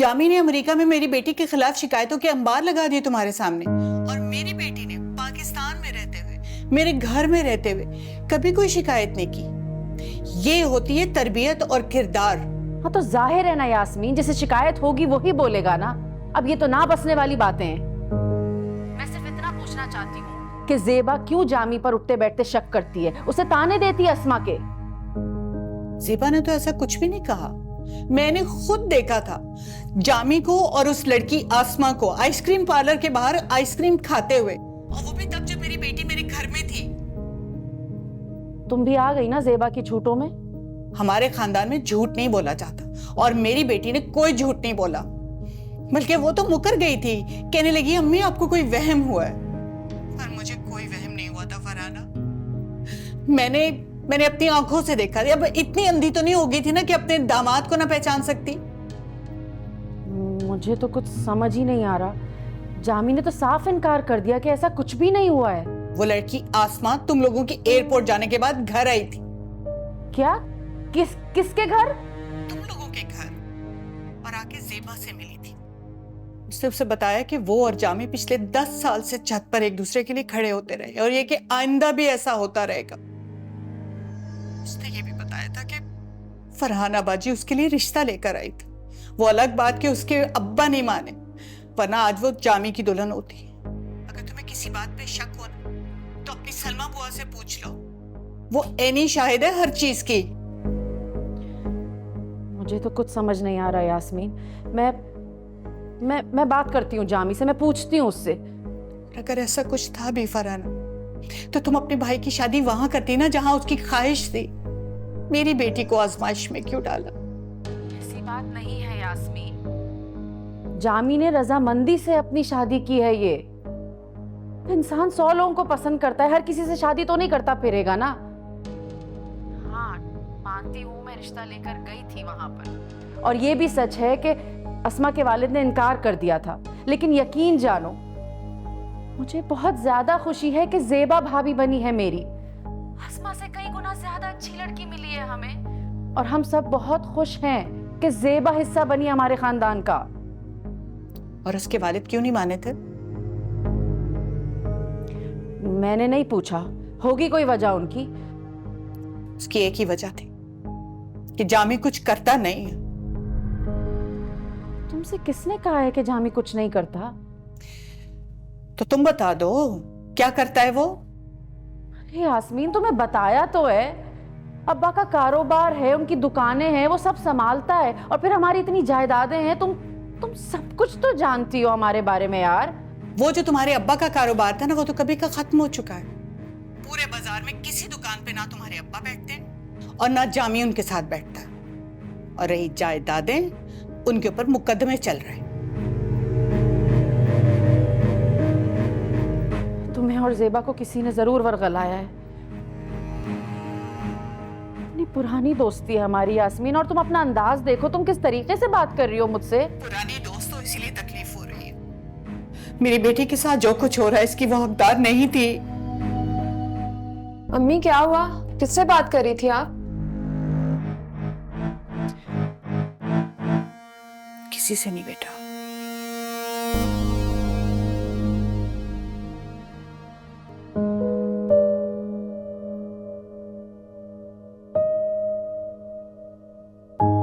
जामी ने अमेरिका में मेरी बेटी के खिलाफ शिकायतों के अंबार लगा दिए तुम्हारे सामने, और मेरी बेटी ने पाकिस्तान में रहते हुए, मेरे घर में रहते हुए कभी कोई शिकायत नहीं की। ये होती है तरबियत और किरदार। हाँ तो जाहिर है ना यास्मीन, जिसे शिकायत होगी वही बोलेगा ना। अब ये तो ना बसने वाली बातें हैं। मैं सिर्फ इतना पूछना चाहती हूँ कि ज़ेबा क्यों जामी पर उठते बैठते शक करती है, उसे ताने देती है अस्मा के। ज़ेबा ने तो ऐसा कुछ भी नहीं कहा। मैंने खुद देखा था जामी को और उस लड़की आसमा को आइसक्रीम पार्लर के बाहर आइसक्रीम खाते हुए, और वो भी तब जब मेरी बेटी मेरे घर में थी। तुम भी आ गई ना ज़ेबा की झूठों में। हमारे खानदान में झूठ नहीं बोला जाता, और मेरी बेटी ने कोई झूठ नहीं बोला, बल्कि वो तो मुकर गई थी। कहने लगी अम्मी आपको कोई वहम हुआ है। पर मुझे कोई वहम नहीं हुआ था फरहाना। मैंने अपनी आंखों से देखा। अब इतनी अंधी तो नहीं हो गई थी ना कि अपने दामाद को ना पहचान सकती। मुझे तो कुछ समझ ही नहीं आ रहा। जामी ने तो साफ इनकार कर दिया कि ऐसा कुछ भी नहीं हुआ है। वो लड़की आसमा तुम लोगों की एयरपोर्ट जाने के बाद घर आई थी। क्या? किसके घर? तुम लोगों के घर, और आके ज़ेबा से मिली थी। उसने उसे बताया कि वो और जामी पिछले 10 साल से छत पर एक दूसरे के लिए खड़े होते रहे, और ये कि आइंदा भी ऐसा होता रहेगा। उसने ये भी बताया था कि फरहाना बाजी उसके लिए रिश्ता लेकर आई थी। वो अलग बात कि उसके अब्बा नहीं माने, वरना आज वो जामी की दुल्हन होती। अगर तुम्हें किसी बात पे शक हो ना, तो अपनी सलमा बुआ से पूछ लो। वो ऐनी शाहिद है हर चीज की। मुझे तो कुछ समझ नहीं आ रहा यास्मीन। मैं बात करती हूँ जामी से, मैं पूछती हूँ उससे। अगर ऐसा कुछ था भी फरहाना, तो तुम अपने भाई की शादी वहां करती ना जहां उसकी ख्वाहिश थी। मेरी बेटी को आजमाइश में क्यों डाला? ऐसी बात नहीं है यास्मीन। जामी ने रजामंदी से अपनी शादी की है। ये इंसान 100 लोगों को पसंद करता है, हर किसी से शादी तो नहीं करता फिरेगा ना। हाँ मानती हूँ, मैं रिश्ता लेकर गई थी वहां पर, और ये भी सच है कि अस्मा के वालिद ने इनकार कर दिया था। लेकिन यकीन जानो, मुझे बहुत ज्यादा खुशी है कि ज़ेबा भाभी बनी है मेरी। अस्मा से कई गुना ज्यादा अच्छी लड़की मिली है हमें, और हम सब बहुत खुश हैं कि ज़ेबा हिस्सा बनी हमारे खानदान का। और उसके वालिद क्यों नहीं माने थे? मैंने नहीं पूछा, होगी कोई वजह उनकी। उसकी एक ही वजह थी कि जामी कुछ करता नहीं है। तुमसे किसने कहा है कि जामी कुछ नहीं करता? तो तुम बता दो, क्या करता है वो? अरे यास्मीन, तुम्हें बताया तो है। अब्बा का कारोबार है, उनकी दुकानें हैं, वो सब संभालता है, और फिर हमारी इतनी जायदादें हैं। तुम सब कुछ तो जानती हो हमारे बारे में यार। वो जो तुम्हारे अब्बा का कारोबार था ना, वो तो कभी का खत्म हो चुका है। पूरे बाजार में किसी दुकान पे ना तुम्हारे अब्बा बैठते हैं और ना जामी उनके साथ बैठता है। और रही जायदादें, उनके ऊपर मुकदमे चल रहे हैं। तुम्हें और ज़ेबा को किसी ने जरूर वरगलाया है। इतनी पुरानी दोस्ती है हमारी यास्मीन, और तुम अपना अंदाज देखो, तुम किस तरीके से बात कर रही हो मुझसे। पुरानी दोस्त तो इसीलिए तकलीफ हो रही है। मेरी बेटी के साथ जो कुछ हो रहा है, इसकी वो हकदार नहीं थी। अम्मी क्या हुआ? किससे बात कर रही थी आप? किसी से नहीं बेटा,